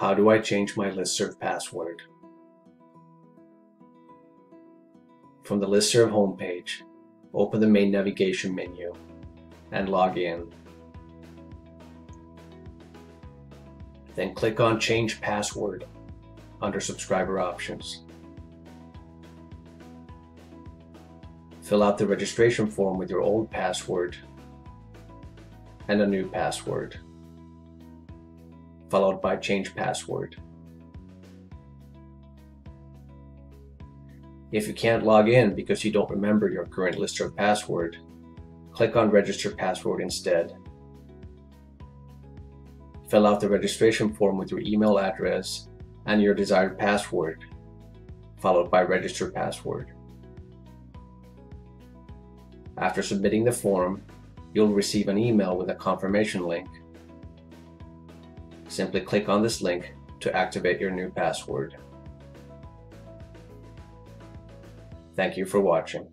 How do I change my LISTSERV password? From the LISTSERV homepage, open the main navigation menu and log in. Then click on Change Password under Subscriber Options. Fill out the registration form with your old password and a new password, followed by Change Password. If you can't log in because you don't remember your current LISTSERV password, click on Register Password instead. Fill out the registration form with your email address and your desired password, followed by Register Password. After submitting the form, you'll receive an email with a confirmation link. Simply click on this link to activate your new password. Thank you for watching.